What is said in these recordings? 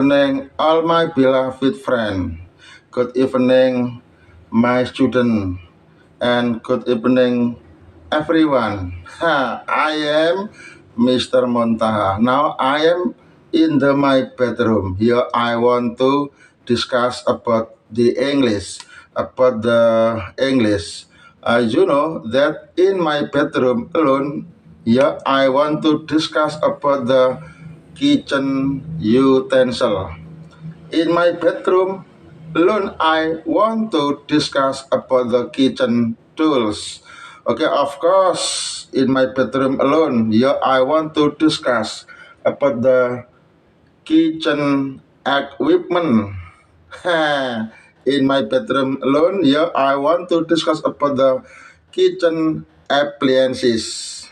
Evening, all my beloved friend. Good evening, my student, and good evening, everyone. I am Mr. Montaha. Now I am in my bedroom. Here I want to discuss about the English, about the English. You know that in my bedroom alone, here I want to discuss about the kitchen utensil. In my bedroom alone, I want to discuss about the kitchen tools. Okay, of course, in my bedroom alone, here I want to discuss about the kitchen equipment. In my bedroom alone, here I want to discuss about the kitchen appliances,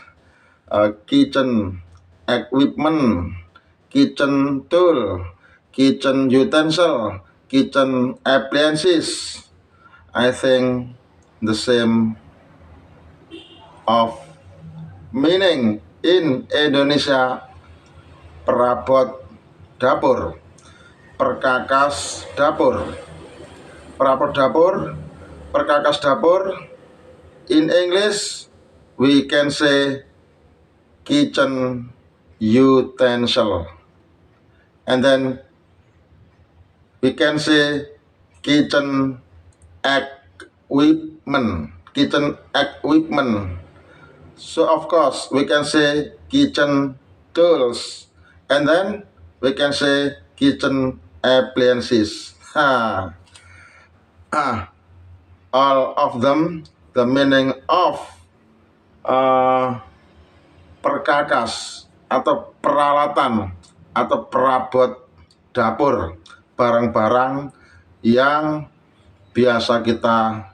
kitchen equipment, kitchen tool, kitchen utensil, kitchen appliances. I think the same of meaning in Indonesia. Perabot dapur, perkakas dapur, perabot dapur, perkakas dapur. In English, we can say kitchen utensil. And then we can say kitchen equipment. Kitchen equipment. So of course we can say kitchen tools, and then we can say kitchen appliances. All of them, the meaning of perkakas atau peralatan atau perabot dapur, barang-barang yang biasa kita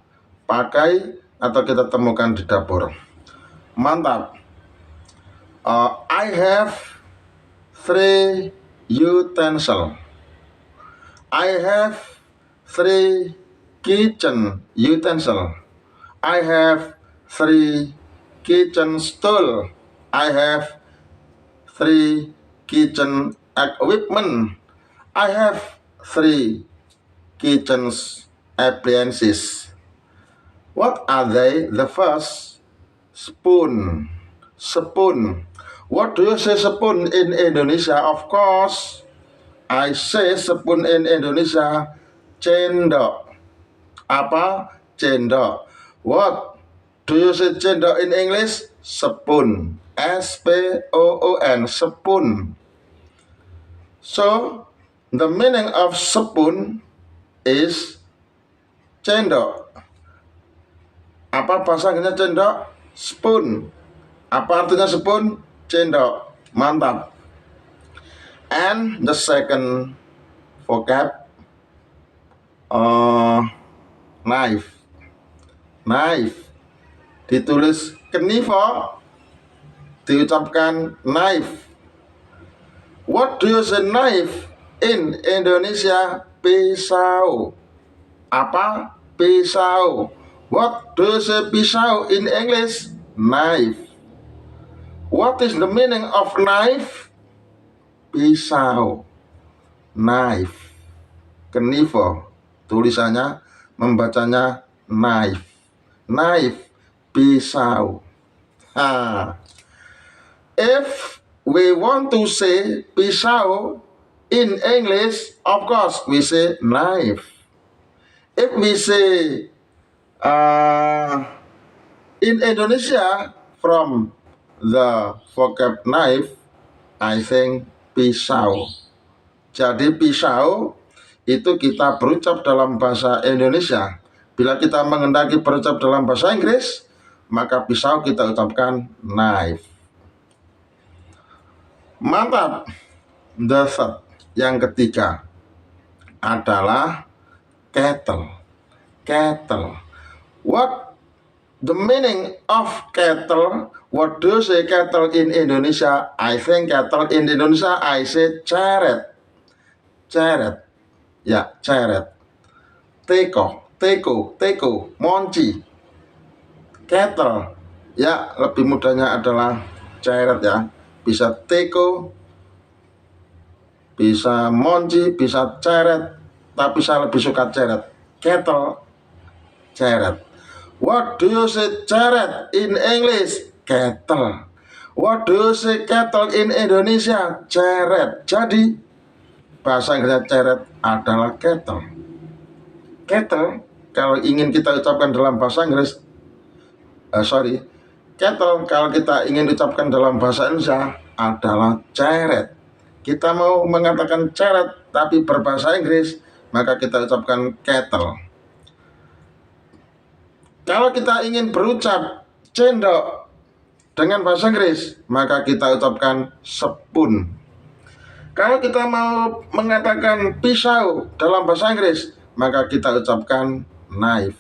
pakai atau kita temukan di dapur. Mantap. I have 3 utensils. I have 3 kitchen utensils. I have 3 kitchen stool. I have 3 kitchen equipment. I have 3 kitchen appliances. What are they? The first, spoon. Spoon. What do you say spoon in Indonesia? Of course, I say spoon in Indonesia cendok. Apa? Cendok. What do you say cendok in English? Spoon. S-P-O-O-N. Spoon. So, the meaning of spoon is cendok. Apa bahasa Inggrisnya cendok? Spoon. Apa artinya spoon? Cendok. Mantap. And the second vocab, knife. Knife. Ditulis knife, diucapkan knife. What do you say knife in Indonesia? Pisau. Apa? Pisau. What do you say pisau in English? Knife. What is the meaning of knife? Pisau. Knife. Knife. Tulisannya, membacanya knife. Knife. Pisau. If we want to say pisau in English, of course we say knife. If we say in Indonesia, from the vocab knife, I think pisau. Jadi pisau itu kita berucap dalam bahasa Indonesia. Bila kita mengendaki berucap dalam bahasa Inggris, maka pisau kita ucapkan knife. Mantap. The third, yang ketiga adalah kettle. Kettle. What the meaning of kettle? What do you say kettle in Indonesia? I think kettle in Indonesia I say ceret. Ceret. Ya, ceret. Teko, monci. Kettle. Ya, lebih mudahnya adalah ceret ya. Bisa teko, bisa monci, bisa ceret, tapi saya lebih suka ceret. Kettle, ceret. What do you say ceret in English? Kettle. What do you say kettle in Indonesia? Ceret. Jadi bahasa Inggris ceret adalah kettle. Kettle kalau ingin kita ucapkan dalam bahasa Inggris, kettle kalau kita ingin ucapkan dalam bahasa Indonesia adalah ceret. Kita mau mengatakan ceret tapi berbahasa Inggris, maka kita ucapkan kettle. Kalau kita ingin berucap cendok dengan bahasa Inggris, maka kita ucapkan spoon. Kalau kita mau mengatakan pisau dalam bahasa Inggris, maka kita ucapkan knife.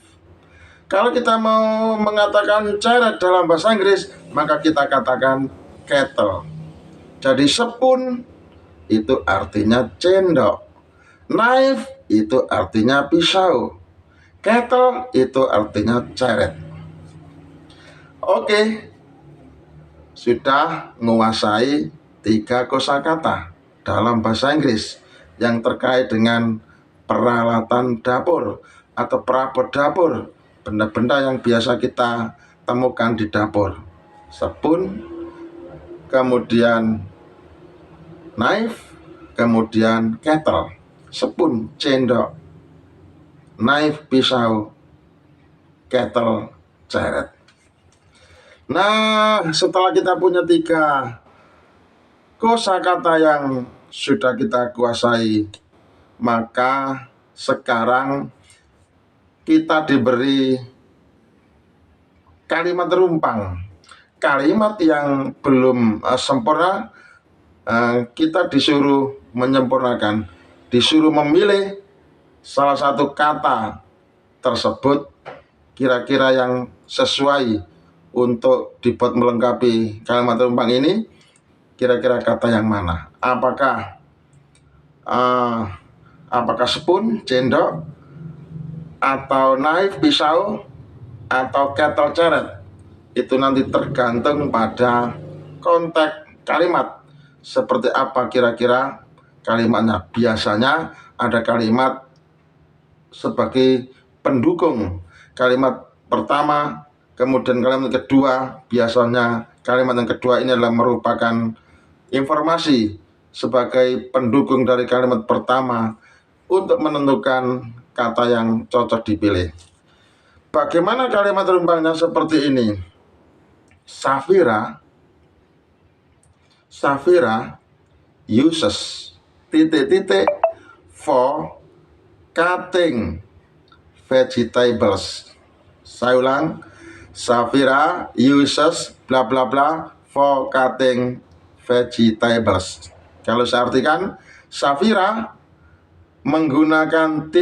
Kalau kita mau mengatakan ceret dalam bahasa Inggris, maka kita katakan kettle. Jadi spoon itu artinya cendok, knife itu artinya pisau, kettle itu artinya ceret. Oke, sudah menguasai 3 kosakata dalam bahasa Inggris yang terkait dengan peralatan dapur atau perabot dapur, benda-benda yang biasa kita temukan di dapur. Spoon, kemudian knife, kemudian kettle. Spoon, cendok, knife, pisau, kettle, ceret. Nah, setelah kita punya 3 kosakata yang sudah kita kuasai, maka sekarang kita diberi kalimat rumpang. Kalimat yang belum sempurna, kita disuruh menyempurnakan, disuruh memilih salah satu kata tersebut kira-kira yang sesuai untuk dibuat melengkapi kalimat rumpang ini. Kira-kira kata yang mana? Apakah spoon, cendok, atau knife, pisau, atau kettle, ceret? Itu nanti tergantung pada konteks kalimat. Seperti apa kira-kira kalimatnya. Biasanya ada kalimat sebagai pendukung kalimat pertama, kemudian kalimat kedua. Biasanya kalimat yang kedua ini adalah merupakan informasi sebagai pendukung dari kalimat pertama untuk menentukan kata yang cocok dipilih. Bagaimana kalimat rumpangnya seperti ini? Safira uses ... for cutting vegetables. Saya ulang, Safira uses bla bla bla for cutting vegetables. Kalau saya artikan, Safira menggunakan ...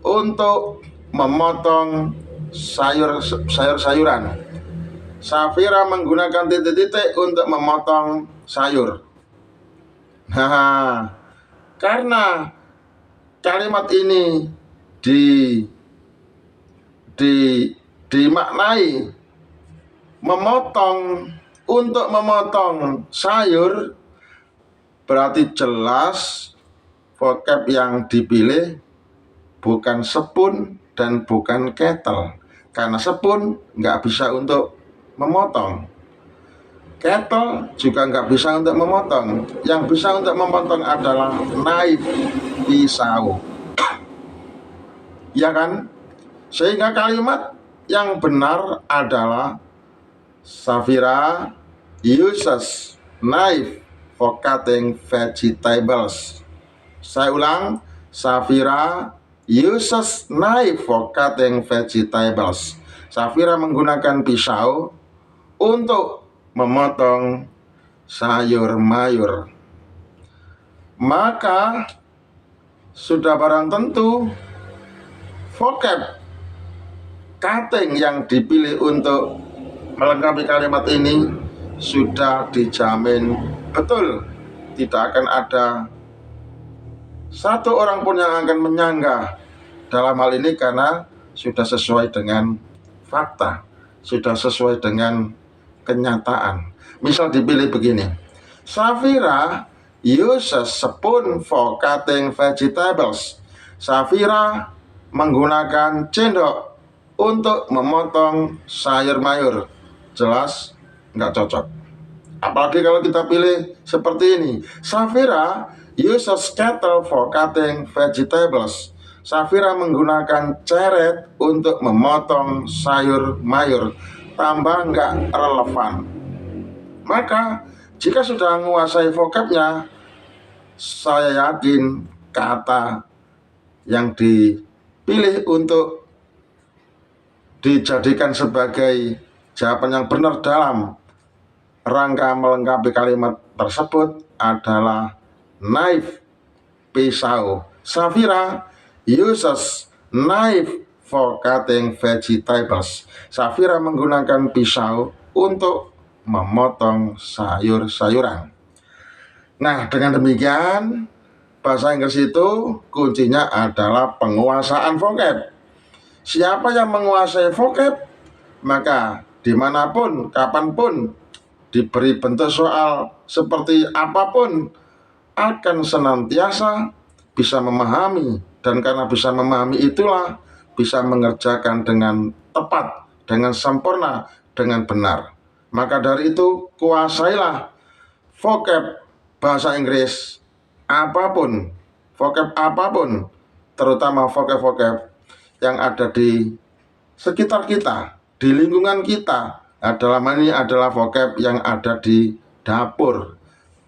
untuk memotong sayur-sayuran. Safira menggunakan ... untuk memotong sayur. Nah, karena kalimat ini dimaknai memotong, untuk memotong sayur, berarti jelas vocab yang dipilih bukan spoon dan bukan kettle. Karena spoon nggak bisa untuk memotong, kettle juga nggak bisa untuk memotong. Yang bisa untuk memotong adalah knife, pisau. Ya kan? Sehingga kalimat yang benar adalah Safira uses knife for cutting vegetables. Saya ulang, Safira uses knife for cutting vegetables. Safira menggunakan pisau untuk memotong sayur mayur. Maka sudah barang tentu vocab cutting yang dipilih untuk melengkapi kalimat ini sudah dijamin betul. Tidak akan ada satu orang pun yang akan menyanggah dalam hal ini, karena sudah sesuai dengan fakta, sudah sesuai dengan kenyataan. Misal dipilih begini, Safira uses a spoon for cutting vegetables. Safira menggunakan sendok untuk memotong sayur mayur. Jelas nggak cocok. Apalagi kalau kita pilih seperti ini. Safira uses kettle for cutting vegetables. Safira menggunakan ceret untuk memotong sayur mayur. Tambah nggak relevan. Maka jika sudah menguasai vocabnya, saya yakin kata yang dipilih untuk dijadikan sebagai jawaban yang benar dalam rangka melengkapi kalimat tersebut adalah knife, pisau. Safira uses knife for cutting vegetables. Safira menggunakan pisau untuk memotong sayur-sayuran. Nah, dengan demikian bahasa Inggris itu kuncinya adalah penguasaan vocab. Siapa yang menguasai vocab, maka dimanapun, kapanpun diberi bentuk soal seperti apapun akan senantiasa bisa memahami. Dan karena bisa memahami itulah bisa mengerjakan dengan tepat, dengan sempurna, dengan benar. Maka dari itu kuasailah vocab bahasa Inggris apapun, vocab apapun, terutama vocab-vocab yang ada di sekitar kita, di lingkungan kita. Dalam ini adalah vocab yang ada di dapur.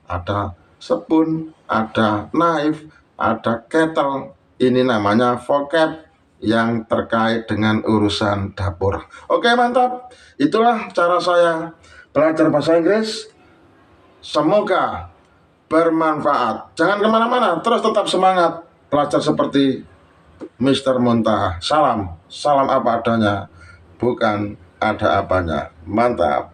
Ada spoon, ada knife, ada kettle. Ini namanya vocab yang terkait dengan urusan dapur. Oke, mantap. Itulah cara saya belajar bahasa Inggris. Semoga bermanfaat. Jangan kemana-mana, terus tetap semangat belajar seperti Mr. Muntaha. Salam apa adanya, bukan ada apanya. Mantap.